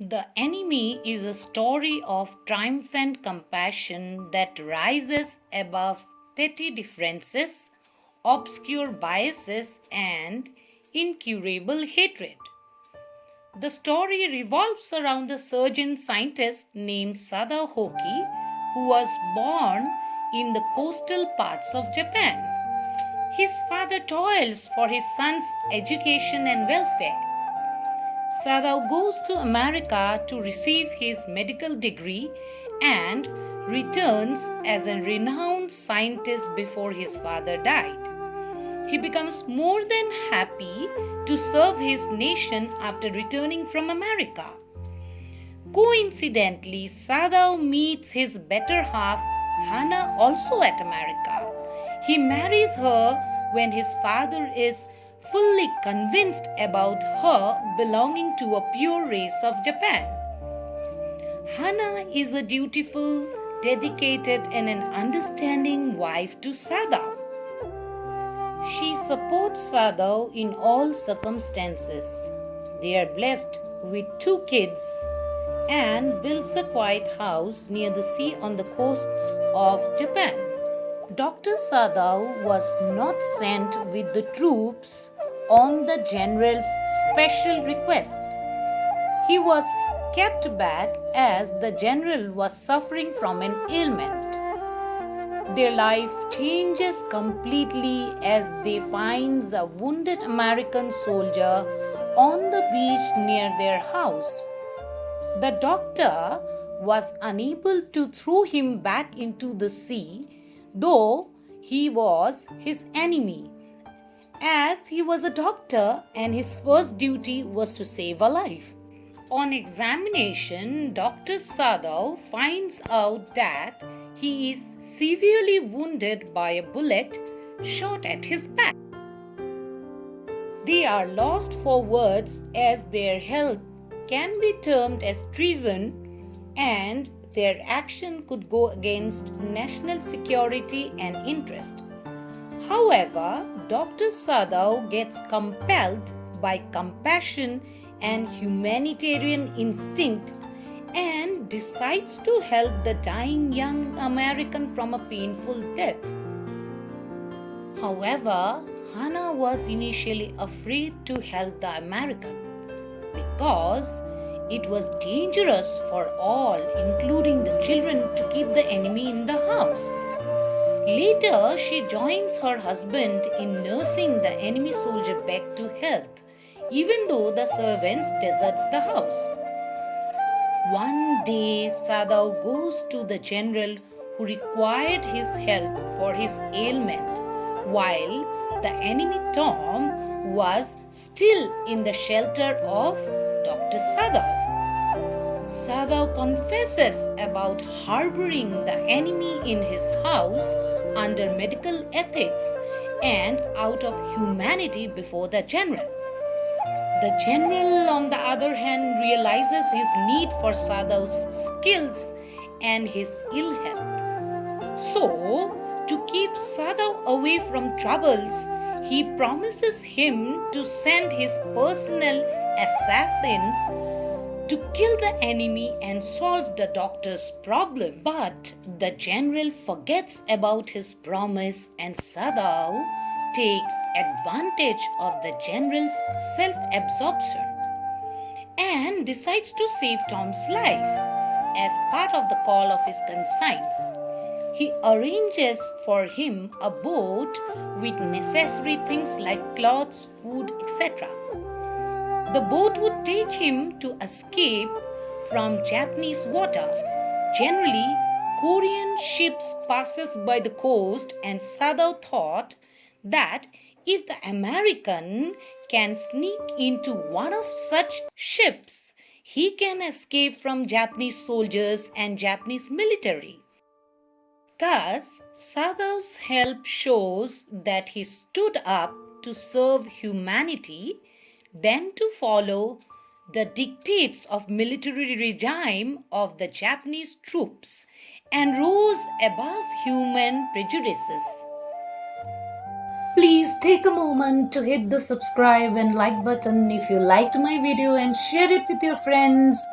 The Enemy is a story of triumphant compassion that rises above petty differences, obscure biases, and incurable hatred. The story revolves around a surgeon scientist named Sadao Hoki, who was born in the coastal parts of Japan. His father toils for his son's education and welfare. Sadao goes to America to receive his medical degree and returns as a renowned scientist before his father died. He becomes more than happy to serve his nation after returning from America. Coincidentally, Sadao meets his better half, Hana, also at America. He marries her when his father is fully convinced about her belonging to a pure race of Japan. Hana is a dutiful, dedicated, and an understanding wife to Sadao. She supports Sadao in all circumstances. They are blessed with 2 kids and builds a quiet house near the sea on the coasts of Japan. Dr. Sadao was not sent with the troops on the general's special request. He was kept back as the general was suffering from an ailment. Their life changes completely as they find a wounded American soldier on the beach near their house. The doctor was unable to throw him back into the sea, though he was his enemy, as he was a doctor and his first duty was to save a life. On examination, Dr. Sadao finds out that he is severely wounded by a bullet shot at his back. They are lost for words as their help can be termed as treason and their action could go against national security and interest. However, Dr. Sadao gets compelled by compassion and humanitarian instinct and decides to help the dying young American from a painful death. However, Hana was initially afraid to help the American because it was dangerous for all, including the children, to keep the enemy in the house. Later, she joins her husband in nursing the enemy soldier back to health, even though the servants deserts the house. One day, Sadao goes to the general who required his help for his ailment, while the enemy Tom was still in the shelter of Dr. Sadao. Sadao confesses about harboring the enemy in his house under medical ethics and out of humanity before the general. The general, on the other hand, realizes his need for Sadao's skills and his ill health. So, to keep Sadao away from troubles, he promises him to send his personal assassins to kill the enemy and solve the doctor's problem. But the general forgets about his promise and Sadao takes advantage of the general's self-absorption and decides to save Tom's life as part of the call of his conscience. He arranges for him a boat with necessary things like clothes, food, etc. The boat would take him to escape from Japanese water. Generally, Korean ships passes by the coast, and Sadao thought that if the American can sneak into one of such ships, he can escape from Japanese soldiers and Japanese military. Thus, Sadao's help shows that he stood up to serve humanity than to follow the dictates of military regime of the Japanese troops and rose above human prejudices. Please take a moment to hit the subscribe and like button if you liked my video and share it with your friends.